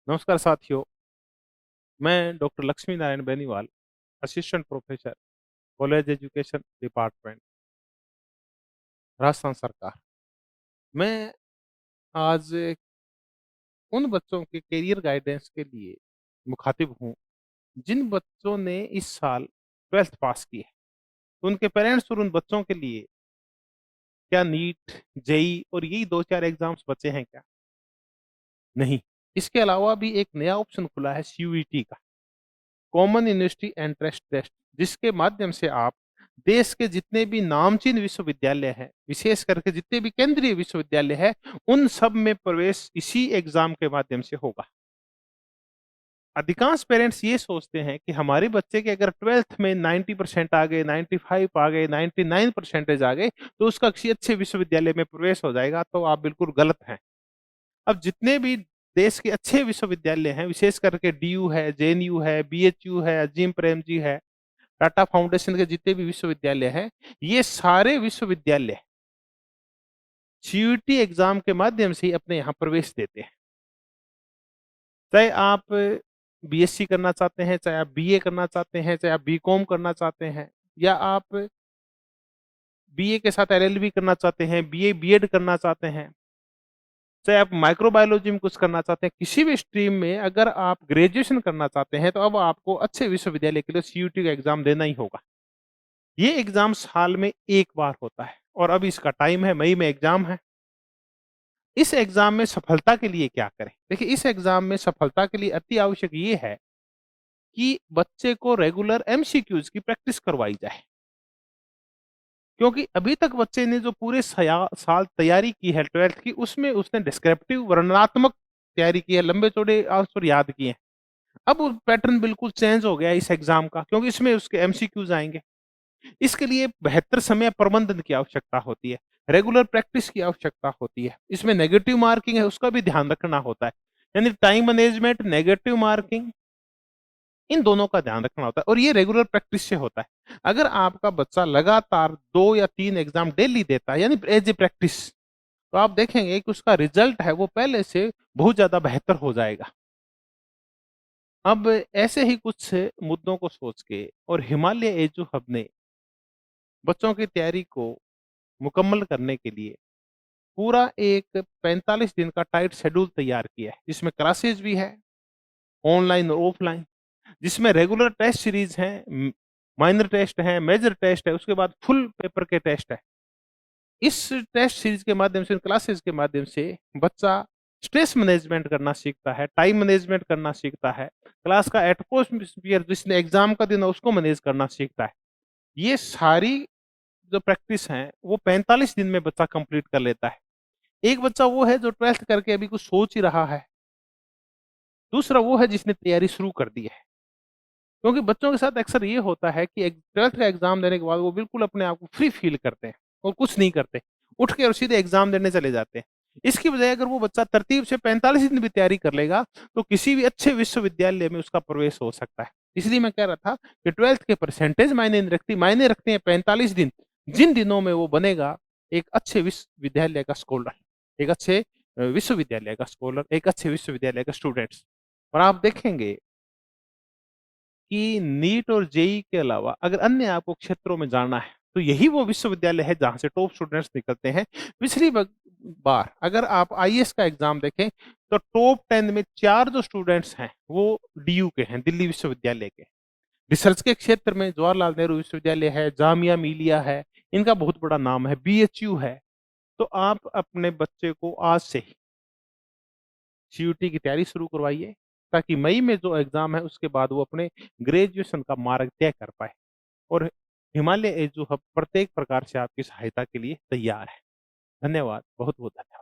नमस्कार साथियों, मैं doctor Lakshmi Narayan Beniwal, assistant professor, college education department, Rajasthan सरकार। मैं आज उन बच्चों के करियर गाइडेंस के लिए मुखातिब हूँ, जिन बच्चों ने इस साल 12th पास की है। तो उनके पेरेंट्स और उन बच्चों के लिए क्या नीट, जेईई और यही 2-4 एग्ज़ाम्स बचे हैं क्या? नहीं, इसके अलावा भी एक नया ऑप्शन खुला है सीयूईटी का। कॉमन यूनिवर्सिटी एंट्रेंस टेस्ट, जिसके माध्यम से आप देश के जितने भी नामचीन विश्वविद्यालय हैं, विशेष करके जितने भी केंद्रीय विश्वविद्यालय हैं, उन सब में प्रवेश इसी एग्जाम के माध्यम से होगा। अधिकांश पेरेंट्स ये सोचते हैं कि हमारे बच्चे के अगर 12th में 90% आ गए, 95 आ गए, 99 परसेंटेज आ गए, तो उसका किसी अच्छे विश्वविद्यालय में प्रवेश हो जाएगा, तो आप बिल्कुल गलत हैं। अब जितने भी देश के अच्छे विश्वविद्यालय हैं, विशेष करके डीयू है, जेएनयू है, बीएचयू है, अजीम प्रेमजी है, टाटा फाउंडेशन के जितने भी विश्वविद्यालय हैं, ये सारे विश्वविद्यालय सीयूईटी एग्जाम के माध्यम से ही अपने यहाँ प्रवेश देते हैं। चाहे आप बीएससी करना चाहते हैं, चाहे आप बीए करना चाहते हैं, चाहे आप बीकॉम करना चाहते हैं, या आप बीए के साथ एलएलबी करना चाहते हैं, बीए बीएड करना चाहते हैं, चाहे आप माइक्रोबायोलॉजी में कुछ करना चाहते हैं, किसी भी स्ट्रीम में अगर आप ग्रेजुएशन करना चाहते हैं, तो अब आपको अच्छे विश्वविद्यालय के लिए सीयूईटी का एग्जाम देना ही होगा। ये एग्जाम साल में 1 बार होता है और अब इसका टाइम है, मई में एग्जाम है। इस एग्जाम में सफलता के लिए क्या करें? देखिए, इस एग्जाम में सफलता के लिए अति आवश्यक ये है कि बच्चे को रेगुलर एमसीक्यूज की प्रैक्टिस करवाई जाए। क्योंकि अभी तक बच्चे ने जो पूरे साल तैयारी की है 12th की, उसमें उसने डिस्क्रिप्टिव वर्णनात्मक तैयारी की है, लंबे चौड़े आंसर याद किए हैं। अब वो पैटर्न बिल्कुल चेंज हो गया है इस एग्जाम का, क्योंकि इसमें उसके एमसीक्यूज आएंगे। इसके लिए बेहतर समय प्रबंधन की आवश्यकता होती है, रेगुलर प्रैक्टिस की आवश्यकता होती है। इसमें नेगेटिव मार्किंग है, उसका भी ध्यान रखना होता है। यानी टाइम मैनेजमेंट, नेगेटिव मार्किंग, इन दोनों का ध्यान रखना होता है और ये रेगुलर प्रैक्टिस से होता है। अगर आपका बच्चा लगातार 2 या 3 एग्जाम डेली देता है, यानी एज ए प्रैक्टिस, तो आप देखेंगे कि उसका रिजल्ट है वो पहले से बहुत ज्यादा बेहतर हो जाएगा। अब ऐसे ही कुछ मुद्दों को सोच के और हिमालय एजू हब ने बच्चों की तैयारी को मुकम्मल करने के लिए पूरा एक 45 दिन का टाइट शेड्यूल तैयार किया है, जिसमें क्लासेस भी है, ऑनलाइन और ऑफलाइन, जिसमें रेगुलर टेस्ट सीरीज हैं, माइनर टेस्ट हैं, मेजर टेस्ट है, उसके बाद फुल पेपर के टेस्ट है। इस टेस्ट सीरीज के माध्यम से, क्लासेस के माध्यम से बच्चा स्ट्रेस मैनेजमेंट करना सीखता है, टाइम मैनेजमेंट करना सीखता है, क्लास का एटमॉस्फियर जिसने एग्जाम का दिन है उसको मैनेज करना सीखता है। ये सारी जो प्रैक्टिस है वो 45 दिन में बच्चा कंप्लीट कर लेता है। एक बच्चा वो है जो 12th करके अभी कुछ सोच ही रहा है, दूसरा वो है जिसने तैयारी शुरू कर दी है। क्योंकि बच्चों के साथ अक्सर ये होता है कि 12th का एग्जाम देने के बाद वो बिल्कुल अपने आप को फ्री फील करते हैं और कुछ नहीं करते, उठ के और सीधे एग्जाम देने चले जाते हैं। इसकी बजाय अगर वो बच्चा तरतीब से 45 दिन भी तैयारी कर लेगा, तो किसी भी अच्छे विश्वविद्यालय में उसका प्रवेश हो सकता है। इसलिए मैं कह रहा था कि 12th के परसेंटेज मायने नहीं रखती, मायने रखते हैं 45 दिन, जिन दिनों में वो बनेगा एक अच्छे विश्वविद्यालय का स्कॉलर, एक अच्छे विश्वविद्यालय का स्कॉलर, एक अच्छे विश्वविद्यालय का स्टूडेंट्स। और आप देखेंगे कि नीट और जेईई के अलावा अगर अन्य आपको क्षेत्रों में जाना है, तो यही वो विश्वविद्यालय है जहाँ से टॉप स्टूडेंट्स निकलते हैं। पिछली बार अगर आप आईएएस का एग्जाम देखें, तो टॉप 10 में 4 जो स्टूडेंट्स हैं, वो डीयू के हैं, दिल्ली विश्वविद्यालय के। रिसर्च के क्षेत्र में जवाहरलाल नेहरू विश्वविद्यालय है, जामिया मिलिया है, इनका बहुत बड़ा नाम है, बीएचयू है। तो आप अपने बच्चे को आज से ही सीयूटी की तैयारी शुरू करवाइए, ताकि मई में जो एग्जाम है उसके बाद वो अपने ग्रेजुएशन का मार्ग तय कर पाए। और हिमालय एजू हब प्रत्येक प्रकार से आपकी सहायता के लिए तैयार है। धन्यवाद, बहुत बहुत धन्यवाद।